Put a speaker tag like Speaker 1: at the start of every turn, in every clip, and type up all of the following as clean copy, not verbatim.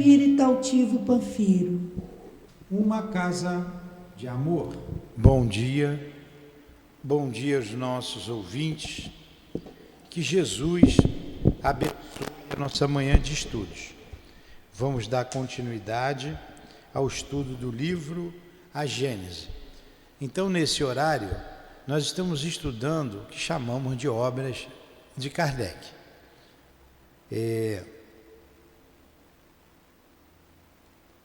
Speaker 1: espírito altivo Panfiro.
Speaker 2: Uma casa de amor.
Speaker 3: Bom dia aos nossos ouvintes. Que Jesus abençoe a nossa manhã de estudos. Vamos dar continuidade ao estudo do livro A Gênese. Então, nesse horário, nós estamos estudando o que chamamos de obras de Kardec.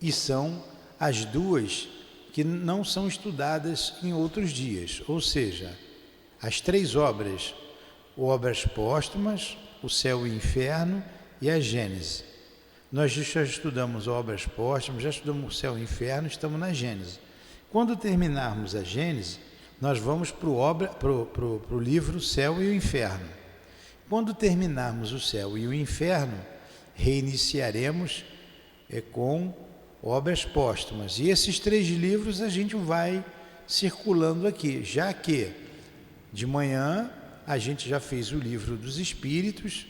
Speaker 3: E são as duas que não são estudadas em outros dias, ou seja, as três obras póstumas, o Céu e o Inferno e a Gênese. Nós já estudamos obras póstumas, já estudamos o Céu e o Inferno, estamos na Gênese. Quando terminarmos a Gênese, nós vamos para o livro Céu e o Inferno. Quando terminarmos o Céu e o Inferno, reiniciaremos com obras póstumas. E esses três livros a gente vai circulando aqui, já que de manhã a gente já fez o livro dos Espíritos,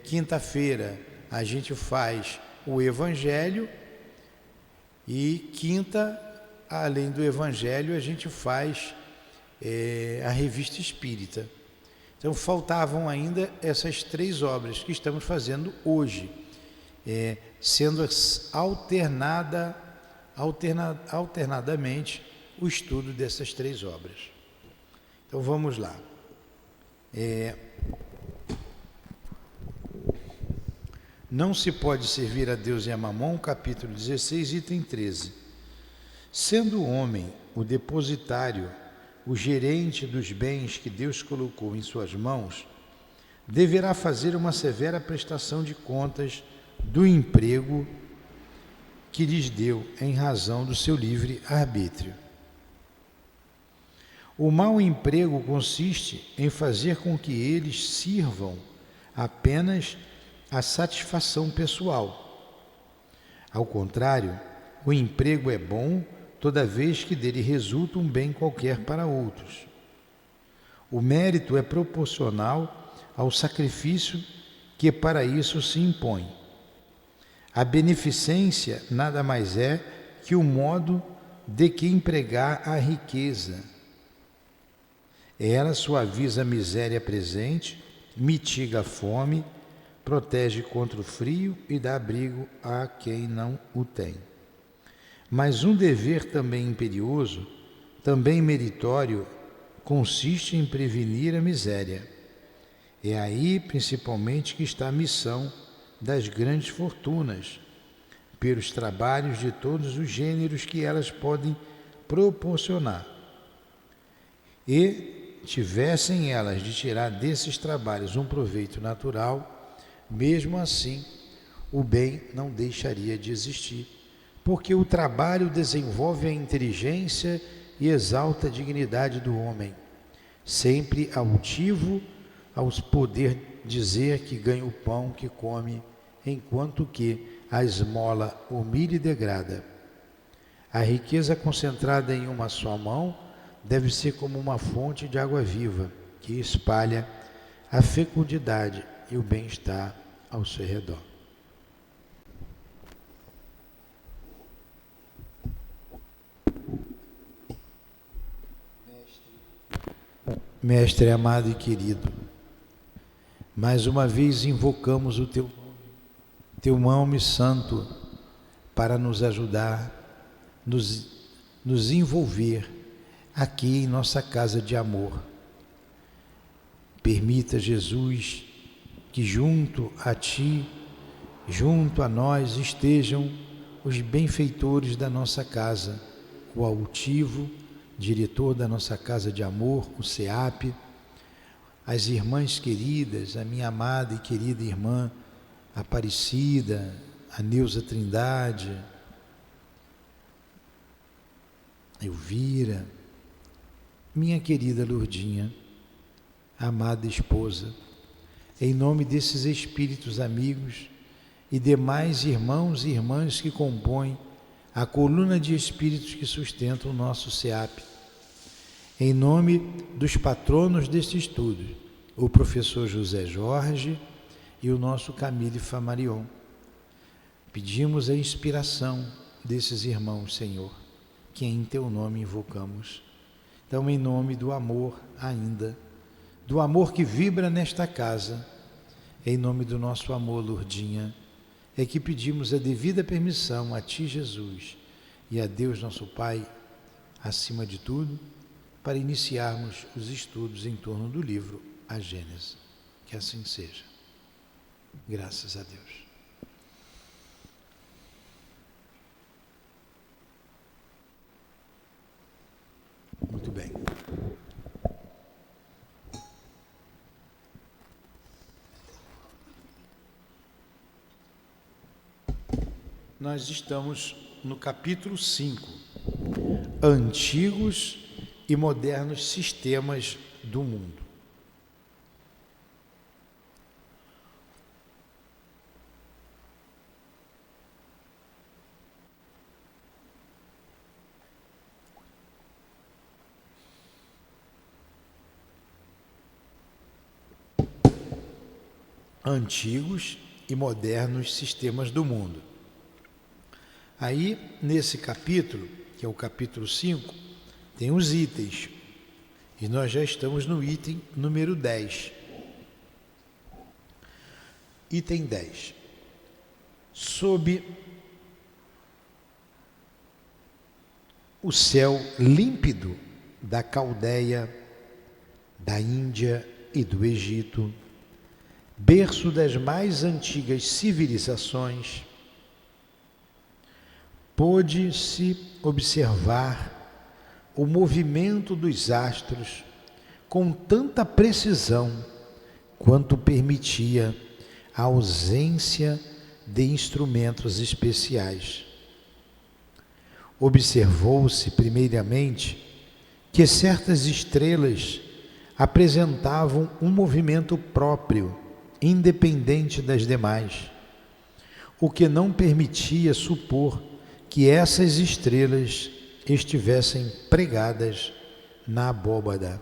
Speaker 3: quinta-feira a gente faz o Evangelho e quinta, além do Evangelho, a gente faz a Revista Espírita. Então faltavam ainda essas três obras que estamos fazendo hoje, sendo alternadamente o estudo dessas três obras. Então vamos lá. Não se pode servir a Deus e a Mamon, capítulo 16, item 13. Sendo o homem o depositário, o gerente dos bens que Deus colocou em suas mãos, deverá fazer uma severa prestação de contas do emprego que lhes deu em razão do seu livre arbítrio. O mau emprego consiste em fazer com que eles sirvam apenas à satisfação pessoal. Ao contrário, o emprego é bom toda vez que dele resulta um bem qualquer para outros. O mérito é proporcional ao sacrifício que para isso se impõe. A beneficência nada mais é que o modo de que empregar a riqueza. Ela suaviza a miséria presente, mitiga a fome, protege contra o frio e dá abrigo a quem não o tem. Mas um dever também imperioso, também meritório, consiste em prevenir a miséria. É aí principalmente que está a missão das grandes fortunas, pelos trabalhos de todos os gêneros que elas podem proporcionar. E tivessem elas de tirar desses trabalhos um proveito natural, mesmo assim o bem não deixaria de existir, porque o trabalho desenvolve a inteligência e exalta a dignidade do homem, sempre altivo ao poder dizer que ganha o pão que come, enquanto que a esmola humilha e degrada. A riqueza concentrada em uma só mão deve ser como uma fonte de água viva, que espalha a fecundidade e o bem-estar ao seu redor. Mestre amado e querido, mais uma vez invocamos o Teu nome santo para nos ajudar, nos envolver aqui em nossa casa de amor. Permita, Jesus, que junto a Ti, junto a nós, estejam os benfeitores da nossa casa, o altivo, diretor da nossa casa de amor, o SEAP, as irmãs queridas, a minha amada e querida irmã Aparecida, a Neuza Trindade, Elvira, minha querida Lourdinha, amada esposa, em nome desses espíritos amigos e demais irmãos e irmãs que compõem a coluna de espíritos que sustentam o nosso SEAP, em nome dos patronos deste estudo, o professor José Jorge e o nosso Camille Famarion, Pedimos a inspiração desses irmãos, Senhor, que em Teu nome invocamos. Então, em nome do amor ainda, do amor que vibra nesta casa, em nome do nosso amor, Lourdinha, é que pedimos a devida permissão a Ti, Jesus, e a Deus, nosso Pai, acima de tudo, para iniciarmos os estudos em torno do livro A Gênese. Que assim seja. Graças a Deus. Muito bem. Nós estamos no capítulo 5, Antigos e Modernos Sistemas do Mundo. Antigos e modernos sistemas do mundo. Aí, nesse capítulo, que é o capítulo 5, tem os itens. E nós já estamos no item número 10. Item 10. Sob o céu límpido da Caldeia, da Índia e do Egito, berço das mais antigas civilizações, pôde-se observar o movimento dos astros com tanta precisão quanto permitia a ausência de instrumentos especiais. Observou-se, primeiramente, que certas estrelas apresentavam um movimento próprio, independente das demais, o que não permitia supor que essas estrelas estivessem pregadas na abóbada.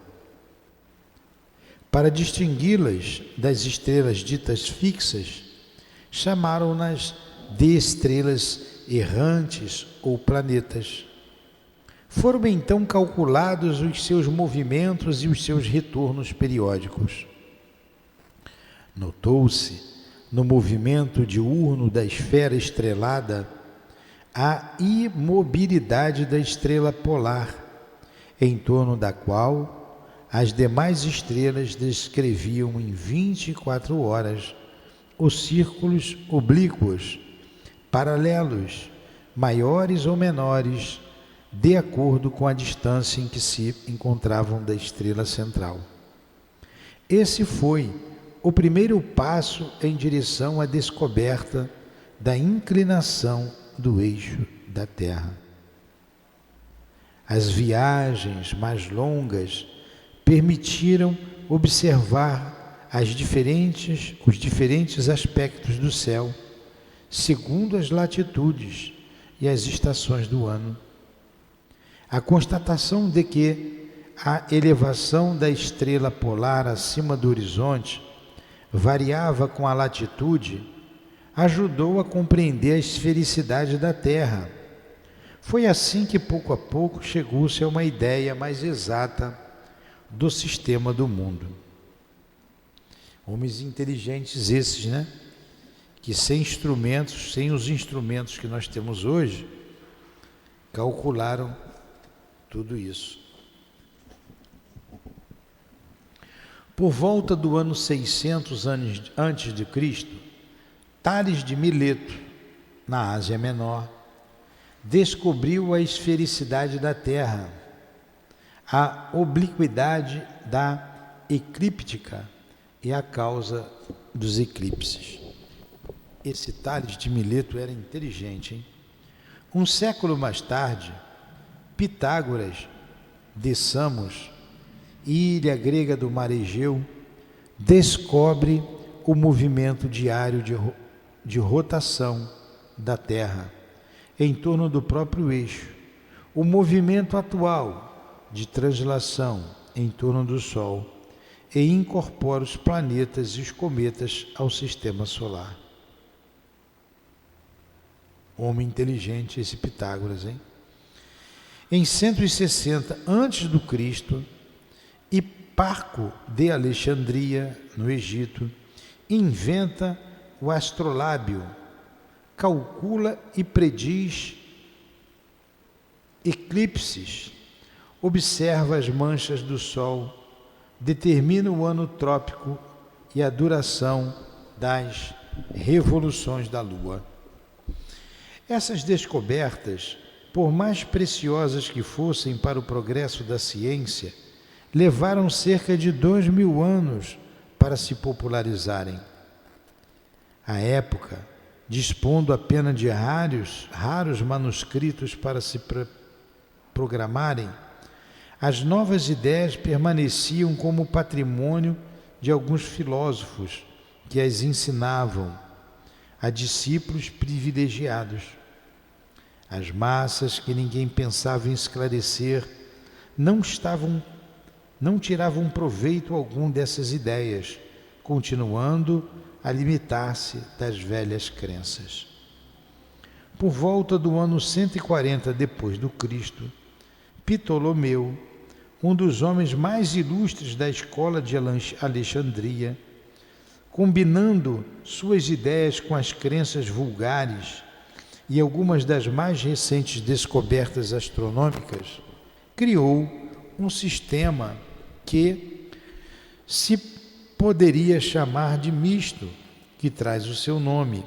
Speaker 3: Para distingui-las das estrelas ditas fixas, chamaram-nas de estrelas errantes ou planetas. Foram então calculados os seus movimentos e os seus retornos periódicos. Notou-se, no movimento diurno da esfera estrelada, a imobilidade da estrela polar, em torno da qual as demais estrelas descreviam em 24 horas os círculos oblíquos, paralelos, maiores ou menores, de acordo com a distância em que se encontravam da estrela central. Esse foi o primeiro passo em direção à descoberta da inclinação do eixo da Terra. As viagens mais longas permitiram observar os diferentes aspectos do céu, segundo as latitudes e as estações do ano. A constatação de que a elevação da estrela polar acima do horizonte variava com a latitude ajudou a compreender a esfericidade da Terra. Foi assim que, pouco a pouco, chegou-se a uma ideia mais exata do sistema do mundo. Homens inteligentes esses, né? Que sem os instrumentos que nós temos hoje, calcularam tudo isso. Por volta do ano 600 antes de Cristo, Tales de Mileto, na Ásia Menor, descobriu a esfericidade da Terra, a obliquidade da eclíptica e a causa dos eclipses. Esse Tales de Mileto era inteligente, hein? Um século mais tarde, Pitágoras de Samos, ilha grega do mar Egeu, descobre o movimento diário de rotação da Terra em torno do próprio eixo, o movimento atual de translação em torno do Sol, e incorpora os planetas e os cometas ao sistema solar. Homem inteligente esse Pitágoras, hein? Em 160 a.C., Hiparco de Alexandria, no Egito, inventa o astrolábio, calcula e prediz eclipses, observa as manchas do Sol, determina o ano trópico e a duração das revoluções da Lua. Essas descobertas, por mais preciosas que fossem para o progresso da ciência, levaram cerca de 2000 anos para se popularizarem. À época, dispondo apenas de raros manuscritos para se programarem, as novas ideias permaneciam como patrimônio de alguns filósofos que as ensinavam a discípulos privilegiados. As massas que ninguém pensava em esclarecer não tiravam proveito algum dessas ideias, continuando a limitar-se das velhas crenças. Por volta do ano 140 depois do Cristo, Ptolomeu, um dos homens mais ilustres da escola de Alexandria, combinando suas ideias com as crenças vulgares e algumas das mais recentes descobertas astronômicas, criou um sistema que se poderia chamar de misto, que traz o seu nome,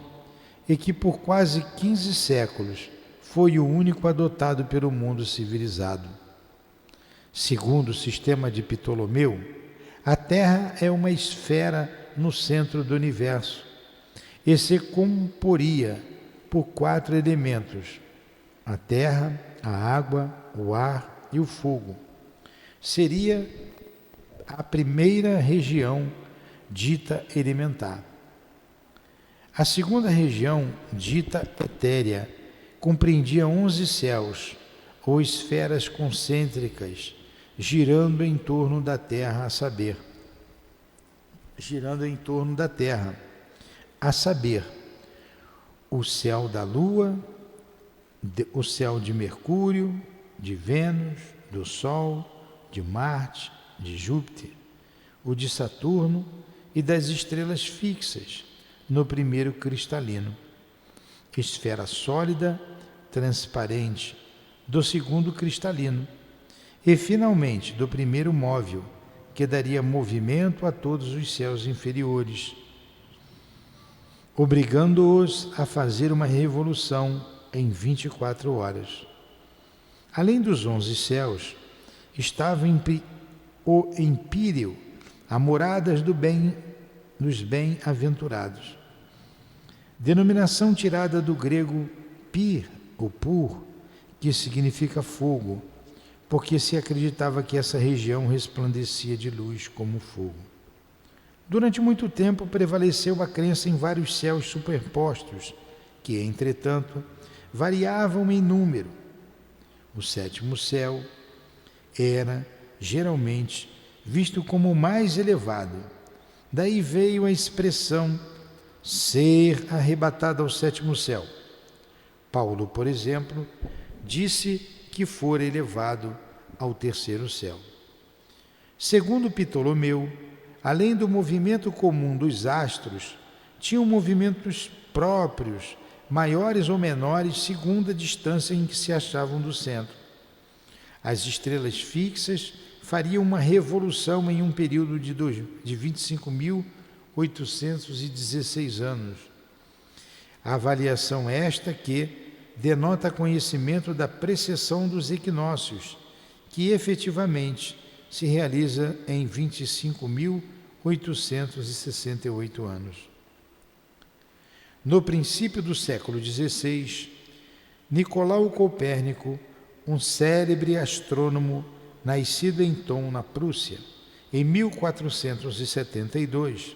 Speaker 3: e que por quase 15 séculos foi o único adotado pelo mundo civilizado. Segundo o sistema de Ptolomeu, a Terra é uma esfera no centro do universo e se comporia por 4 elementos: a terra, a água, o ar e o fogo. Seria a primeira região dita elementar. A segunda região, dita etérea, compreendia 11 céus, ou esferas concêntricas, girando em torno da Terra, a saber, o céu da Lua, o céu de Mercúrio, de Vênus, do Sol, de Marte, de Júpiter, o de Saturno e das estrelas fixas, no primeiro cristalino, esfera sólida, transparente, do segundo cristalino, e finalmente do primeiro móvel, que daria movimento a todos os céus inferiores, obrigando-os a fazer uma revolução em 24 horas. Além dos 11 céus, estava o Empíreo, a morada dos bem-aventurados. Denominação tirada do grego pir, ou pur, que significa fogo, porque se acreditava que essa região resplandecia de luz como fogo. Durante muito tempo prevaleceu a crença em vários céus superpostos, que, entretanto, variavam em número. O 7º céu era, geralmente, visto como o mais elevado. Daí veio a expressão ser arrebatado ao 7º céu. Paulo, por exemplo, disse que fora elevado ao 3º céu. Segundo Ptolomeu, além do movimento comum dos astros, tinham movimentos próprios, maiores ou menores, segundo a distância em que se achavam do centro. As estrelas fixas fariam uma revolução em um período de 25.816 anos. A avaliação esta que denota conhecimento da precessão dos equinócios, que efetivamente se realiza em 25.868 anos. No princípio do século XVI, Nicolau Copérnico, um célebre astrônomo nascido em Thon, na Prússia, em 1472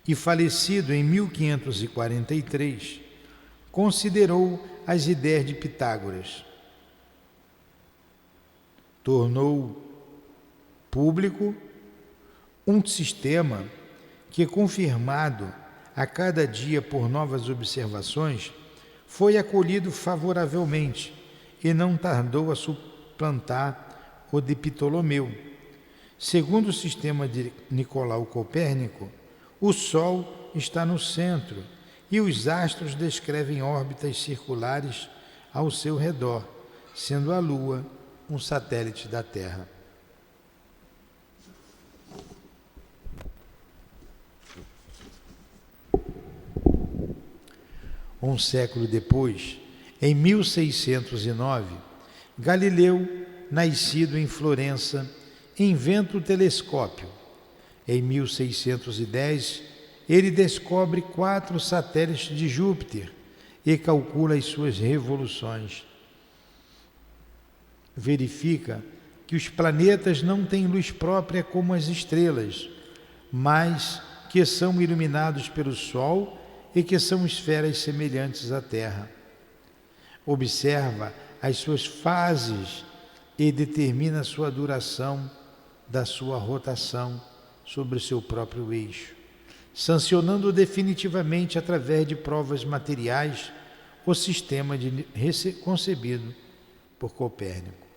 Speaker 3: e falecido em 1543, considerou as ideias de Pitágoras. Tornou público um sistema que, confirmado, a cada dia por novas observações, foi acolhido favoravelmente e não tardou a suplantar o de Ptolomeu. Segundo o sistema de Nicolau Copérnico, o Sol está no centro e os astros descrevem órbitas circulares ao seu redor, sendo a Lua um satélite da Terra. Um século depois, em 1609, Galileu, nascido em Florença, inventa o telescópio. Em 1610, ele descobre 4 satélites de Júpiter e calcula as suas revoluções. Verifica que os planetas não têm luz própria como as estrelas, mas que são iluminados pelo Sol e que são esferas semelhantes à Terra. Observa as suas fases e determina a sua duração da sua rotação sobre o seu próprio eixo, sancionando definitivamente através de provas materiais o sistema concebido por Copérnico.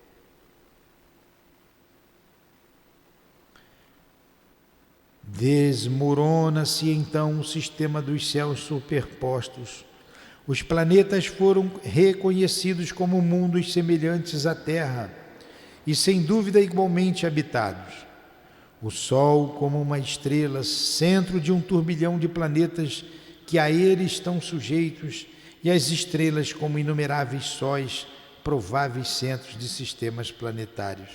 Speaker 3: Desmorona-se então o sistema dos céus superpostos. Os planetas foram reconhecidos como mundos semelhantes à Terra e sem dúvida igualmente habitados. O Sol como uma estrela, centro de um turbilhão de planetas que a ele estão sujeitos, e as estrelas como inumeráveis sóis, prováveis centros de sistemas planetários.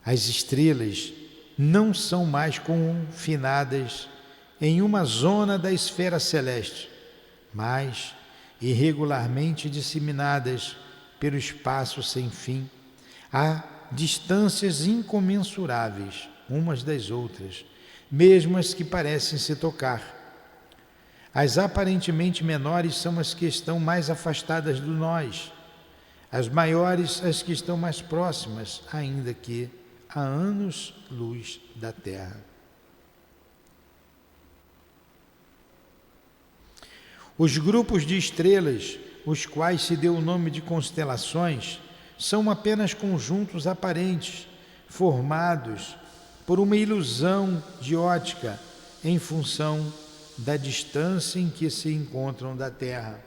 Speaker 3: As estrelas não são mais confinadas em uma zona da esfera celeste, mas irregularmente disseminadas pelo espaço sem fim, a distâncias incomensuráveis umas das outras, mesmo as que parecem se tocar. As aparentemente menores são as que estão mais afastadas de nós, as maiores as que estão mais próximas, ainda que a anos-luz da Terra. Os grupos de estrelas, os quais se deu o nome de constelações, são apenas conjuntos aparentes, formados por uma ilusão de ótica em função da distância em que se encontram da Terra.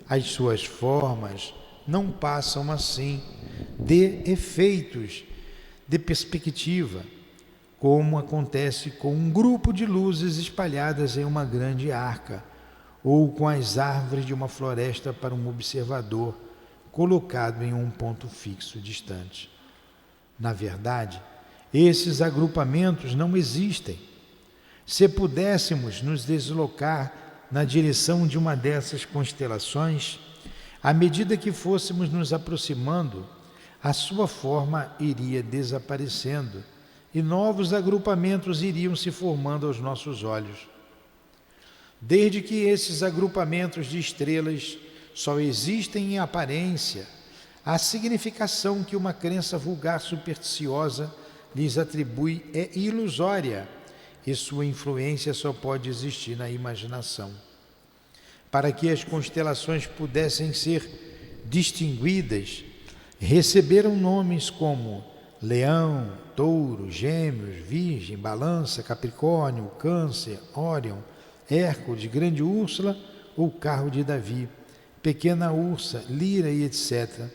Speaker 3: As suas formas não passam assim de efeitos de perspectiva, como acontece com um grupo de luzes espalhadas em uma grande arca, ou com as árvores de uma floresta para um observador colocado em um ponto fixo distante. Na verdade, esses agrupamentos não existem. Se pudéssemos nos deslocar na direção de uma dessas constelações, à medida que fôssemos nos aproximando, a sua forma iria desaparecendo e novos agrupamentos iriam se formando aos nossos olhos. Desde que esses agrupamentos de estrelas só existem em aparência, a significação que uma crença vulgar supersticiosa lhes atribui é ilusória e sua influência só pode existir na imaginação. Para que as constelações pudessem ser distinguidas, receberam nomes como Leão, Touro, Gêmeos, Virgem, Balança, Capricórnio, Câncer, Órion, Hércules, Grande Úrsula ou Carro de Davi, Pequena Ursa, Lira e etc.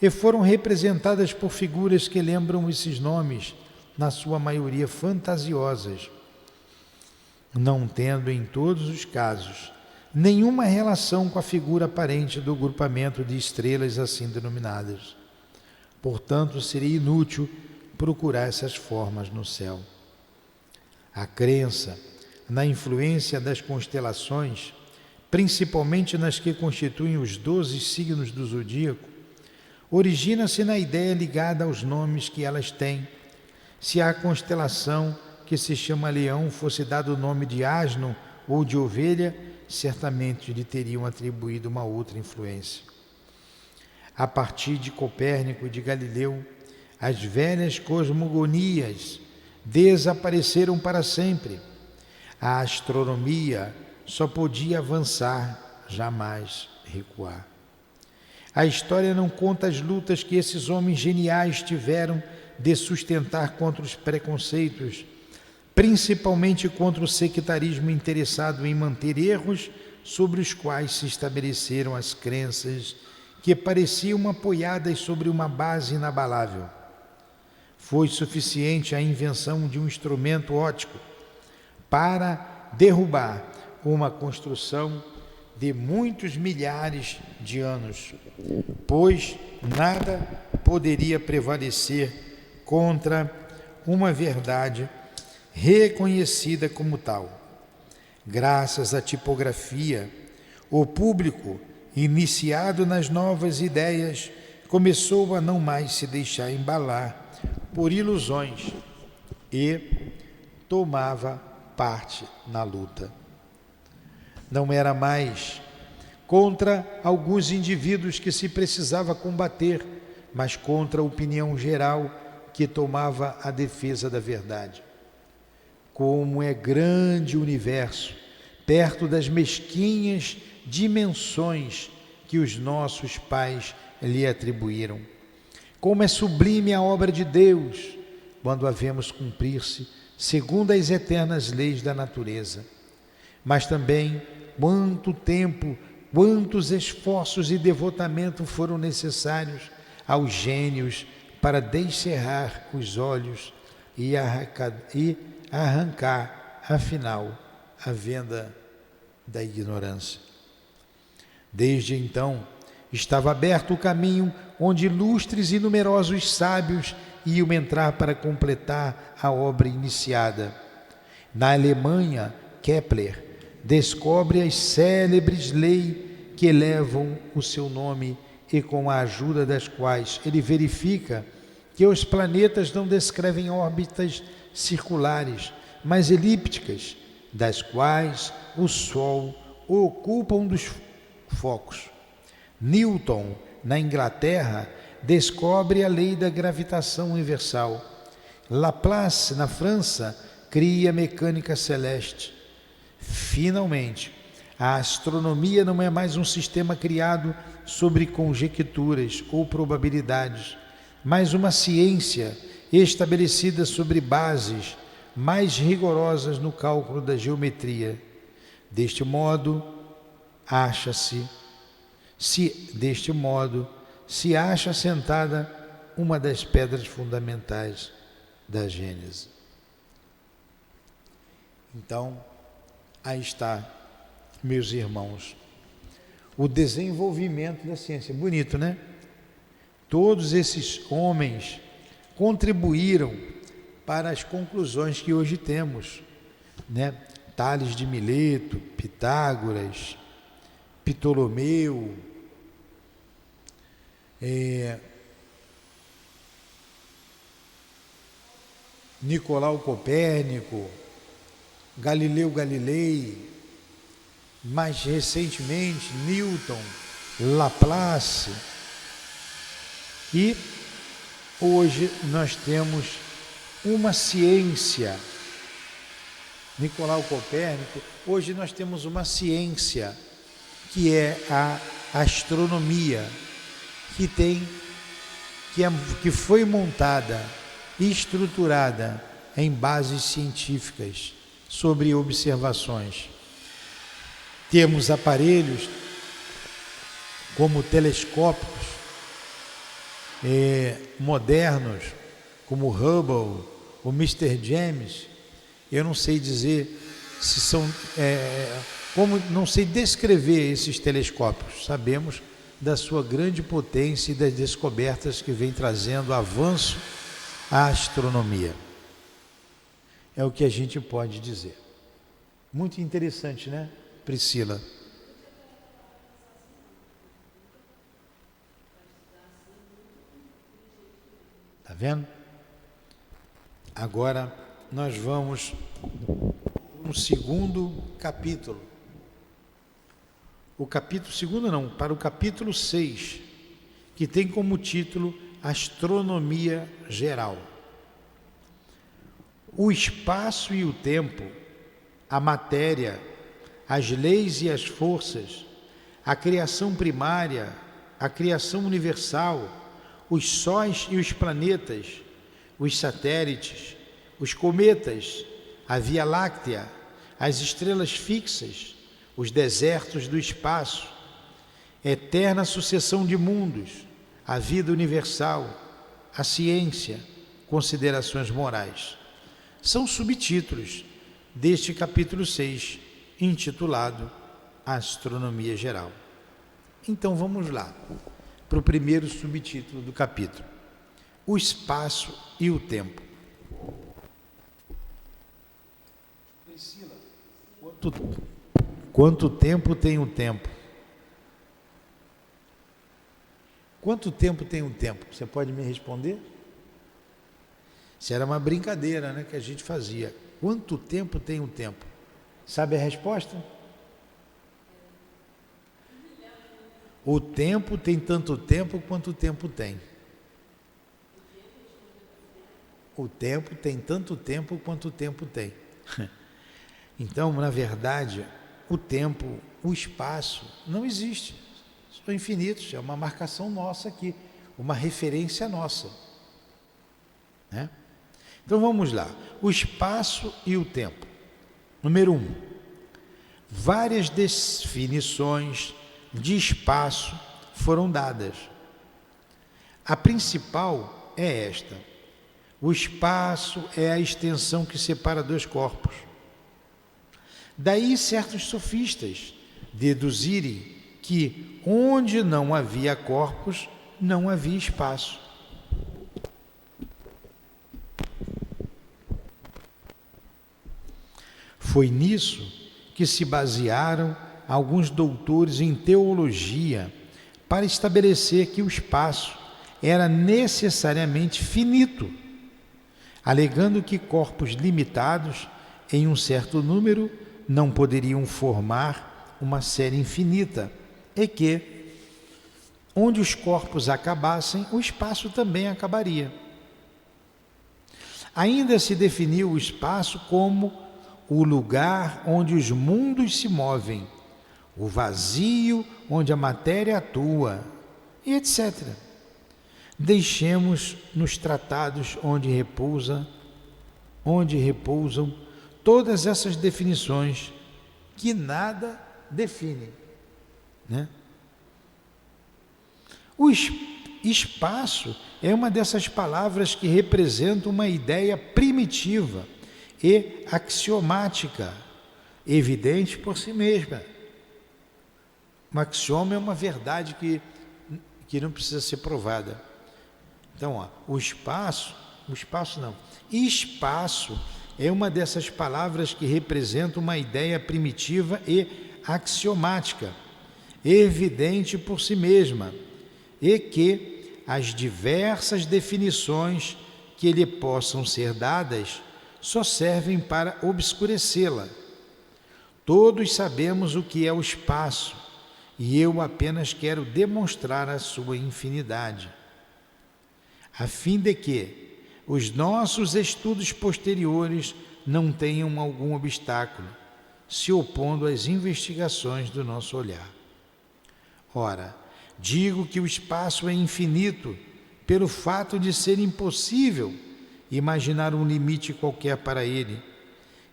Speaker 3: E foram representadas por figuras que lembram esses nomes, na sua maioria fantasiosas, não tendo em todos os casos nenhuma relação com a figura aparente do grupamento de estrelas assim denominadas. Portanto, seria inútil procurar essas formas no céu. A crença na influência das constelações, principalmente nas que constituem os 12 signos do zodíaco, origina-se na ideia ligada aos nomes que elas têm. Se a constelação que se chama Leão fosse dado o nome de asno ou de ovelha, certamente lhe teriam atribuído uma outra influência. A partir de Copérnico e de Galileu, as velhas cosmogonias desapareceram para sempre. A astronomia só podia avançar, jamais recuar. A história não conta as lutas que esses homens geniais tiveram de sustentar contra os preconceitos, principalmente contra o sectarismo interessado em manter erros sobre os quais se estabeleceram as crenças que pareciam apoiadas sobre uma base inabalável. Foi suficiente a invenção de um instrumento óptico para derrubar uma construção de muitos milhares de anos, pois nada poderia prevalecer contra uma verdade reconhecida como tal. Graças à tipografia, o público, iniciado nas novas ideias, começou a não mais se deixar embalar por ilusões e tomava parte na luta. Não era mais contra alguns indivíduos que se precisava combater, mas contra a opinião geral que tomava a defesa da verdade. Como é grande o universo, perto das mesquinhas dimensões que os nossos pais lhe atribuíram. Como é sublime a obra de Deus, quando a vemos cumprir-se segundo as eternas leis da natureza. Mas também quanto tempo, quantos esforços e devotamento foram necessários aos gênios para descerrar os olhos e arrancar, afinal, a venda da ignorância. Desde então, estava aberto o caminho onde ilustres e numerosos sábios iam entrar para completar a obra iniciada. Na Alemanha, Kepler descobre as célebres leis que levam o seu nome e com a ajuda das quais ele verifica que os planetas não descrevem órbitas circulares, mas elípticas, das quais o Sol ocupa um dos focos. Newton, na Inglaterra, descobre a lei da gravitação universal. Laplace, na França, cria a mecânica celeste. Finalmente, a astronomia não é mais um sistema criado sobre conjecturas ou probabilidades, mas uma ciência estabelecida sobre bases mais rigorosas no cálculo da geometria. Deste modo, se acha assentada uma das pedras fundamentais da Gênese. Então, aí está, meus irmãos, o desenvolvimento da ciência. Bonito, né? Todos esses homens contribuíram para as conclusões que hoje temos, né? Tales de Mileto, Pitágoras, Ptolomeu, Nicolau Copérnico, Galileu Galilei, mais recentemente Newton, Laplace. E hoje nós temos uma ciência, Nicolau Copérnico, hoje nós temos uma ciência que é a astronomia, que foi montada e estruturada em bases científicas sobre observações. Temos aparelhos como telescópios modernos, como o Hubble, o Mr. James. Eu não sei dizer se são, não sei descrever esses telescópios. Sabemos da sua grande potência e das descobertas que vem trazendo avanço à astronomia. É o que a gente pode dizer. Muito interessante, né, Priscila? Tá vendo? Agora nós vamos no segundo capítulo. O capítulo segundo não, para o capítulo 6, que tem como título Astronomia Geral. o espaço e o tempo, a matéria, as leis e as forças, a criação primária, a criação universal, os sóis e os planetas, os satélites, os cometas, a Via Láctea, as estrelas fixas, os desertos do espaço, eterna sucessão de mundos, a vida universal, a ciência, considerações morais. São subtítulos deste capítulo 6, intitulado Astronomia Geral. Então vamos lá, para o primeiro subtítulo do capítulo: o espaço e o tempo. Priscila, quanto tempo tem o tempo? Quanto tempo tem o tempo? Você pode me responder? Isso era uma brincadeira, né, que a gente fazia. Quanto tempo tem o tempo? Sabe a resposta? O tempo tem tanto tempo quanto o tempo tem. O tempo tem tanto tempo quanto o tempo tem. Então, na verdade, o tempo, o espaço, não existe. São infinitos, é uma marcação nossa aqui, uma referência nossa, né? Então vamos lá, o espaço e o tempo. Número 1, várias definições de espaço foram dadas. A principal é esta: o espaço é a extensão que separa dois corpos. Daí certos sofistas deduzirem que onde não havia corpos, não havia espaço. Foi nisso que se basearam alguns doutores em teologia para estabelecer que o espaço era necessariamente finito, alegando que corpos limitados em um certo número não poderiam formar uma série infinita, e que, onde os corpos acabassem, o espaço também acabaria. Ainda se definiu o espaço como o lugar onde os mundos se movem, o vazio onde a matéria atua, e etc. Deixemos nos tratados onde repousam todas essas definições que nada definem, né? O espaço é uma dessas palavras que representa uma ideia primitiva e axiomática, evidente por si mesma. Um axioma é uma verdade que não precisa ser provada. Então, espaço é uma dessas palavras que representa uma ideia primitiva e axiomática, evidente por si mesma, e que as diversas definições que lhe possam ser dadas só servem para obscurecê-la. Todos sabemos o que é o espaço, e eu apenas quero demonstrar a sua infinidade, a fim de que os nossos estudos posteriores não tenham algum obstáculo, se opondo às investigações do nosso olhar. Ora, digo que o espaço é infinito pelo fato de ser impossível imaginar um limite qualquer para ele,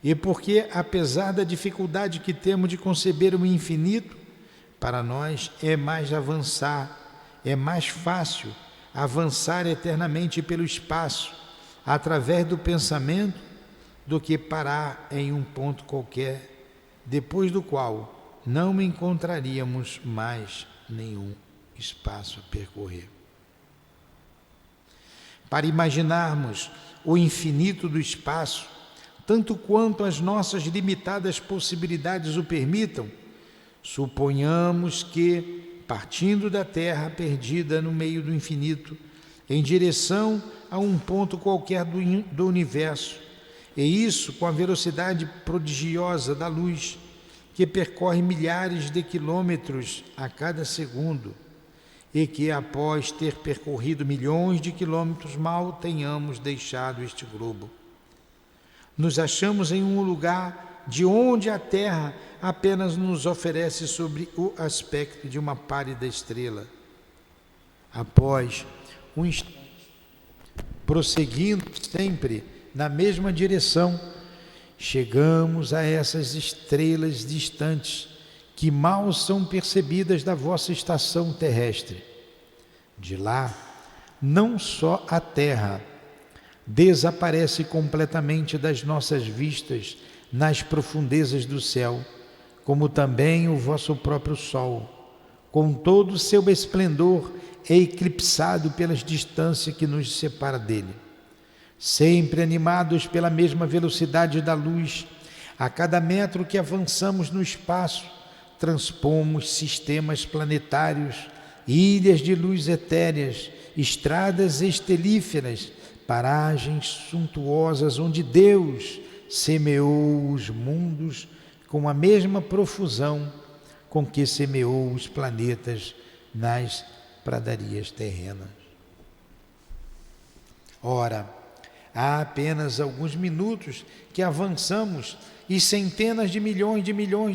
Speaker 3: e porque, apesar da dificuldade que temos de conceber o infinito, para nós é mais fácil avançar eternamente pelo espaço, através do pensamento, do que parar em um ponto qualquer, depois do qual não encontraríamos mais nenhum espaço a percorrer. Para imaginarmos o infinito do espaço, tanto quanto as nossas limitadas possibilidades o permitam, suponhamos que, partindo da Terra perdida no meio do infinito, em direção a um ponto qualquer do universo, e isso com a velocidade prodigiosa da luz, que percorre milhares de quilômetros a cada segundo, e que após ter percorrido milhões de quilômetros mal tenhamos deixado este globo. nos achamos em um lugar de onde a terra apenas nos oferece sobre o aspecto de uma pálida estrela. Após um instante, prosseguindo sempre na mesma direção, chegamos a essas estrelas distantes que mal são percebidas da vossa estação terrestre. De lá, não só a terra desaparece completamente das nossas vistas nas profundezas do céu, como também o vosso próprio sol, com todo o seu esplendor, é eclipsado pelas distâncias que nos separa dele. Sempre animados pela mesma velocidade da luz, a cada metro que avançamos no espaço, transpomos sistemas planetários, ilhas de luz etéreas, estradas estelíferas, paragens suntuosas onde Deus semeou os mundos com a mesma profusão com que semeou os planetas nas pradarias terrenas. Ora, há apenas alguns minutos que avançamos e centenas de milhões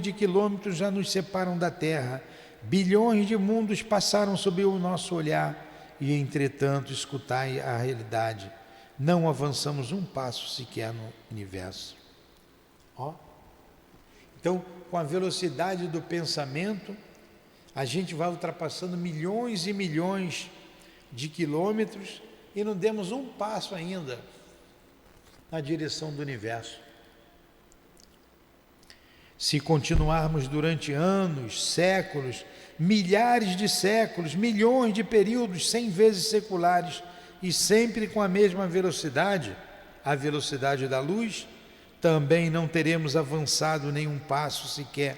Speaker 3: de quilômetros já nos separam da Terra. Bilhões de mundos passaram sob o nosso olhar e, entretanto, escutai a realidade. Não avançamos um passo sequer no universo. Então, com a velocidade do pensamento, a gente vai ultrapassando milhões e milhões de quilômetros e não demos um passo ainda na direção do universo. Se continuarmos durante anos, séculos, milhares de séculos, milhões de períodos, 100 vezes seculares, e sempre com a mesma velocidade, a velocidade da luz, também não teremos avançado nenhum passo sequer.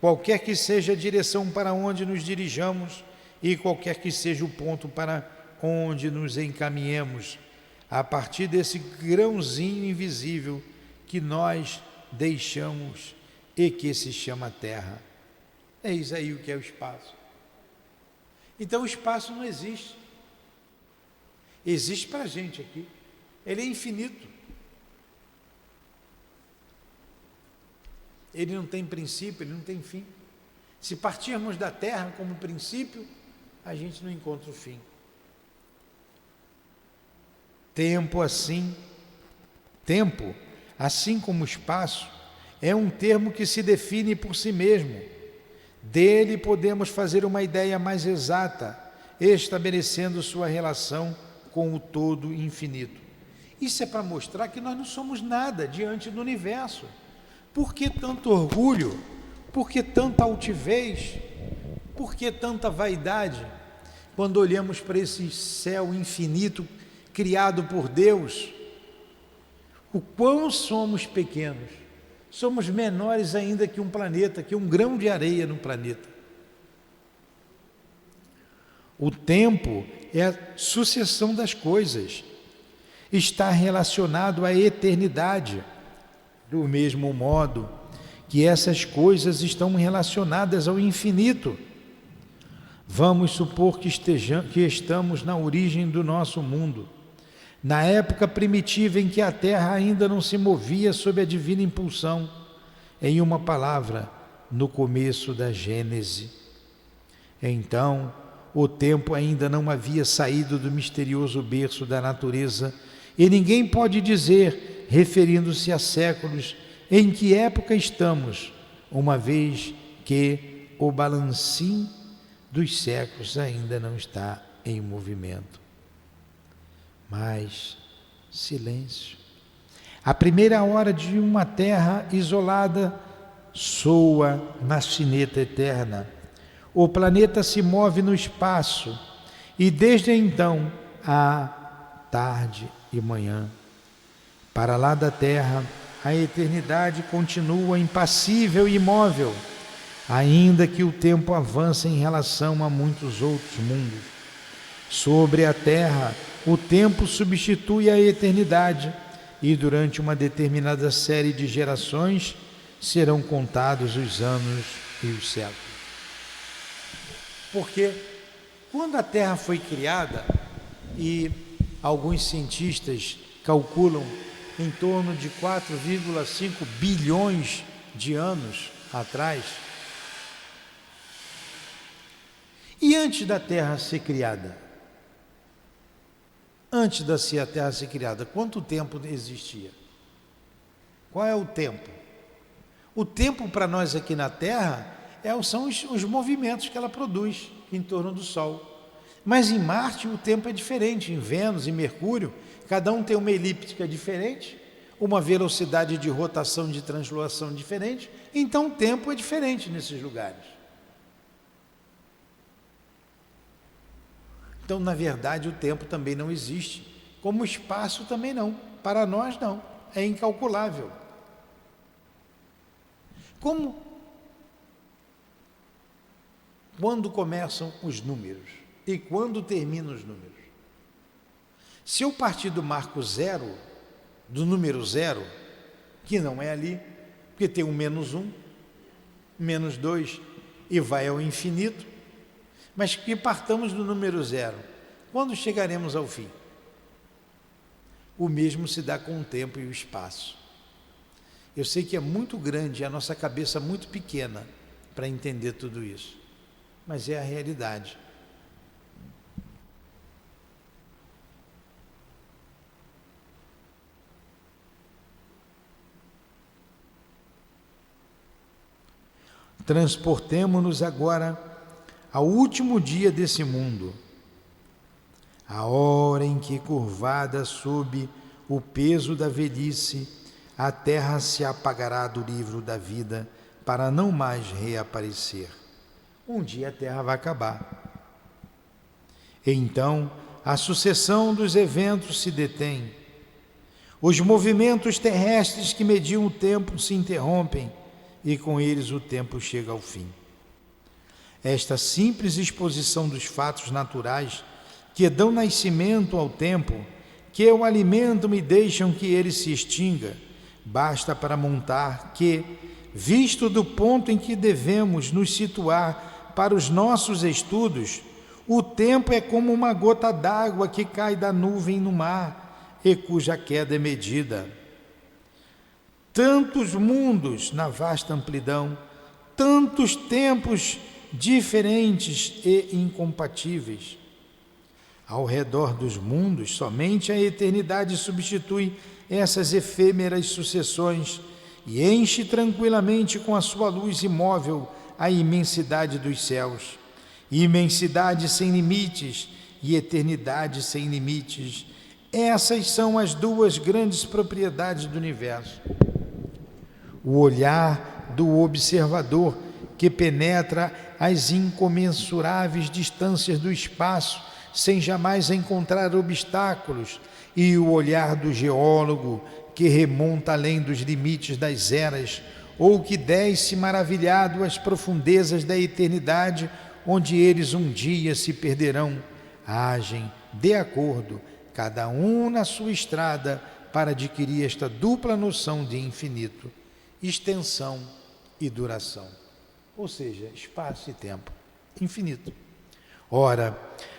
Speaker 3: Qualquer que seja a direção para onde nos dirijamos e qualquer que seja o ponto para onde nos encaminhemos, a partir desse grãozinho invisível que nós deixamos e que se chama Terra. Eis aí o que é o espaço. Então o espaço não existe. Existe para a gente aqui. Ele é infinito. Ele não tem princípio, ele não tem fim. Se partirmos da Terra como princípio, a gente não encontra o fim. Tempo, assim como espaço, é um termo que se define por si mesmo. Dele podemos fazer uma ideia mais exata, estabelecendo sua relação com o todo infinito. Isso é para mostrar que nós não somos nada diante do universo. Por que tanto orgulho? Por que tanta altivez? Por que tanta vaidade? Quando olhamos para esse céu infinito criado por Deus, o quão somos pequenos. Somos menores ainda que um planeta, que um grão de areia no planeta. O tempo é a sucessão das coisas. Está relacionado à eternidade. Do mesmo modo que essas coisas estão relacionadas ao infinito. Vamos supor que estamos na origem do nosso mundo, na época primitiva em que a Terra ainda não se movia sob a divina impulsão, em uma palavra, no começo da Gênese. Então, o tempo ainda não havia saído do misterioso berço da natureza, e ninguém pode dizer, referindo-se a séculos, em que época estamos, uma vez que o balancim dos séculos ainda não está em movimento. Mas silêncio. A primeira hora de uma terra isolada soa na sineta eterna. O planeta se move no espaço e desde então há tarde e manhã. Para lá da terra, a eternidade continua impassível e imóvel, ainda que o tempo avance em relação a muitos outros mundos. Sobre a terra, o tempo substitui a eternidade e durante uma determinada série de gerações serão contados os anos e os séculos. Porque quando a Terra foi criada, e alguns cientistas calculam em torno de 4,5 bilhões de anos atrás. E antes da Terra ser criada? Antes da Terra ser criada, quanto tempo existia? Qual é o tempo? O tempo para nós aqui na Terra são os movimentos que ela produz em torno do Sol. Mas em Marte o tempo é diferente, em Vênus e Mercúrio, cada um tem uma elíptica diferente, uma velocidade de rotação de translação diferente, então o tempo é diferente nesses lugares. Então, na verdade, o tempo também não existe, como o espaço também não, para nós não, é incalculável. Quando começam os números e quando terminam os números? Se eu partir do marco zero, do número zero, que não é ali, porque tem um -1, -2 e vai ao infinito, mas que partamos do número zero, quando chegaremos ao fim? O mesmo se dá com o tempo e o espaço. Eu sei que é muito grande, a nossa cabeça é muito pequena para entender tudo isso, mas é a realidade. Transportemo-nos agora ao último dia desse mundo, a hora em que, curvada sob o peso da velhice, a terra se apagará do livro da vida para não mais reaparecer. Um dia a terra vai acabar. Então, a sucessão dos eventos se detém. Os movimentos terrestres que mediam o tempo se interrompem e com eles o tempo chega ao fim. Esta simples exposição dos fatos naturais que dão nascimento ao tempo, que o alimentam e deixam que ele se extinga, basta para montar que, visto do ponto em que devemos nos situar para os nossos estudos, o tempo é como uma gota d'água que cai da nuvem no mar e cuja queda é medida. Tantos mundos na vasta amplidão, tantos tempos diferentes e incompatíveis. Ao redor dos mundos, somente a eternidade substitui essas efêmeras sucessões e enche tranquilamente com a sua luz imóvel a imensidade dos céus. Imensidade sem limites e eternidade sem limites. Essas são as duas grandes propriedades do universo. O olhar do observador que penetra as incomensuráveis distâncias do espaço sem jamais encontrar obstáculos, e o olhar do geólogo que remonta além dos limites das eras, ou que desce maravilhado às profundezas da eternidade, onde eles um dia se perderão, agem de acordo, cada um na sua estrada, para adquirir esta dupla noção de infinito, extensão e duração, ou seja, espaço e tempo, infinito. Ora,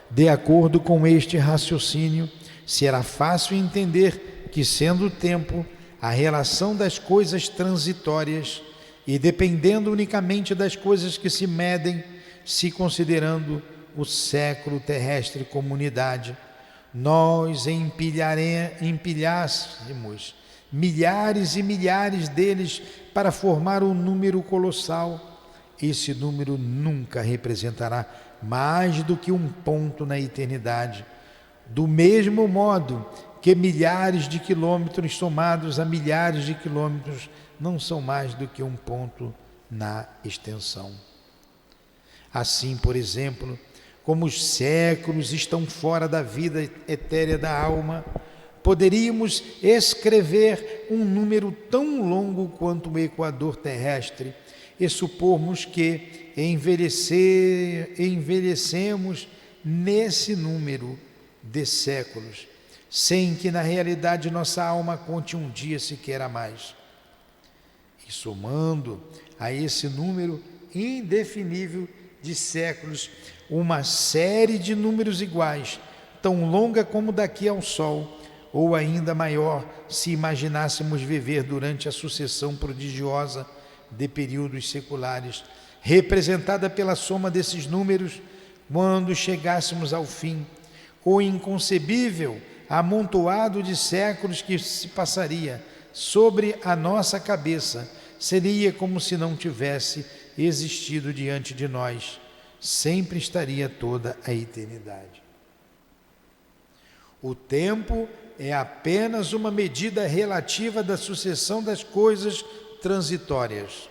Speaker 3: de acordo com este raciocínio, será fácil entender que, sendo o tempo a relação das coisas transitórias e dependendo unicamente das coisas que se medem, se considerando o século terrestre como unidade, nós empilhássemos milhares e milhares deles para formar um número colossal. Esse número nunca representará mais do que um ponto na eternidade, do mesmo modo que milhares de quilômetros somados a milhares de quilômetros não são mais do que um ponto na extensão. Assim, por exemplo, como os séculos estão fora da vida etérea da alma, poderíamos escrever um número tão longo quanto o equador terrestre e supormos que envelhecemos nesse número de séculos, sem que na realidade nossa alma conte um dia sequer a mais. E somando a esse número indefinível de séculos uma série de números iguais, tão longa como daqui ao Sol, ou ainda maior se imaginássemos viver durante a sucessão prodigiosa de períodos seculares, representada pela soma desses números, quando chegássemos ao fim, o inconcebível amontoado de séculos que se passaria sobre a nossa cabeça seria como se não tivesse existido diante de nós, sempre estaria toda a eternidade. O tempo é apenas uma medida relativa da sucessão das coisas transitórias.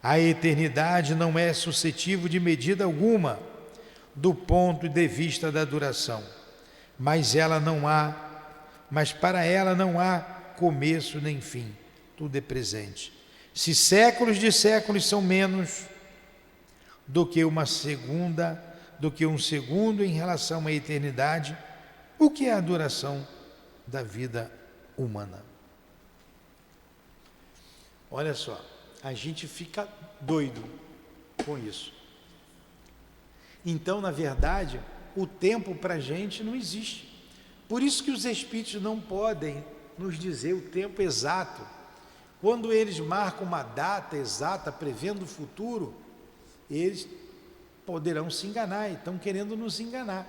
Speaker 3: A eternidade não é suscetível de medida alguma do ponto de vista da duração, mas para ela não há começo nem fim, tudo é presente. Se séculos de séculos são menos do que um segundo em relação à eternidade, o que é a duração da vida humana? Olha só, a gente fica doido com isso. Então, na verdade, o tempo para a gente não existe. Por isso que os espíritos não podem nos dizer o tempo exato. Quando eles marcam uma data exata, prevendo o futuro, eles poderão se enganar, e estão querendo nos enganar.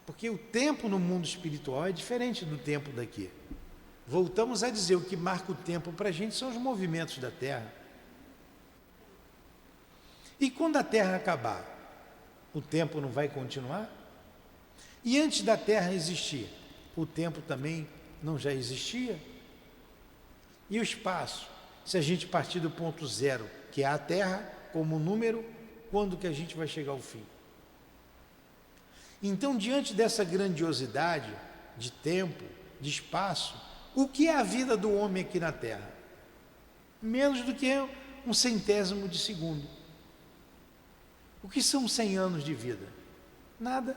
Speaker 3: Porque o tempo no mundo espiritual é diferente do tempo daqui. Voltamos a dizer, o que marca o tempo para a gente são os movimentos da Terra. E quando a Terra acabar, o tempo não vai continuar? E antes da Terra existir, o tempo também não já existia? E o espaço? Se a gente partir do ponto zero, que é a Terra, como número, quando que a gente vai chegar ao fim? Então, diante dessa grandiosidade de tempo, de espaço, o que é a vida do homem aqui na Terra? Menos do que um centésimo de segundo. O que são 100 anos de vida? Nada.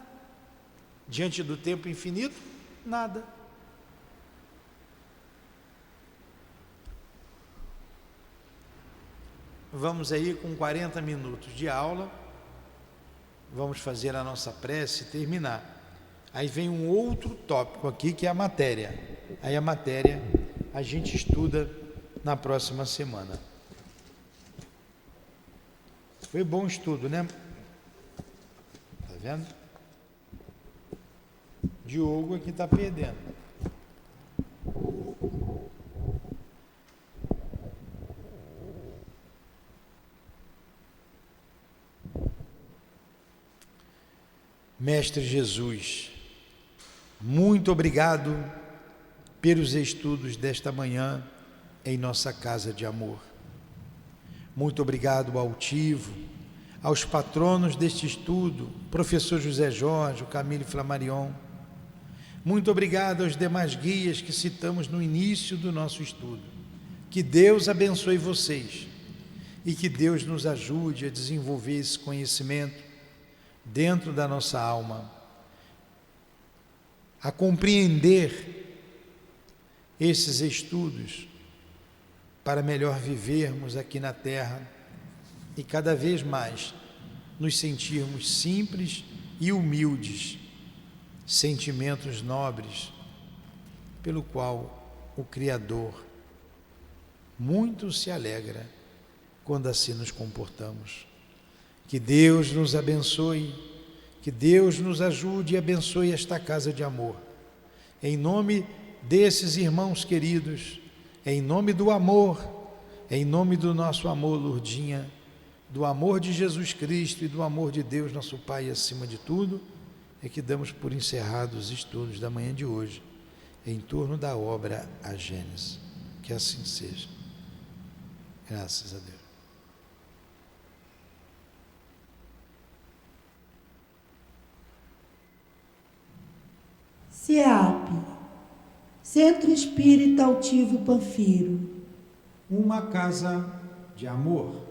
Speaker 3: Diante do tempo infinito, nada. Vamos aí com 40 minutos de aula, vamos fazer a nossa prece e terminar. Aí vem um outro tópico aqui, que é a matéria. Aí a matéria a gente estuda na próxima semana. Foi bom estudo, né? Tá vendo? Diogo aqui está perdendo. Mestre Jesus, muito obrigado pelos estudos desta manhã em nossa casa de amor. Muito obrigado ao Altivo, aos patronos deste estudo, professor José Jorge, o Camille Flammarion. Muito obrigado aos demais guias que citamos no início do nosso estudo. Que Deus abençoe vocês e que Deus nos ajude a desenvolver esse conhecimento dentro da nossa alma, a compreender esses estudos para melhor vivermos aqui na Terra e cada vez mais nos sentirmos simples e humildes, sentimentos nobres, pelo qual o Criador muito se alegra quando assim nos comportamos. Que Deus nos abençoe, que Deus nos ajude e abençoe esta casa de amor. Em nome desses irmãos queridos, em nome do amor, em nome do nosso amor, Lourdinha, do amor de Jesus Cristo e do amor de Deus, nosso Pai, acima de tudo, é que damos por encerrados os estudos da manhã de hoje, em torno da obra A Gênese. Que assim seja. Graças a Deus.
Speaker 1: CEAP, Centro Espírita Altivo Panfiro.
Speaker 2: Uma casa de amor.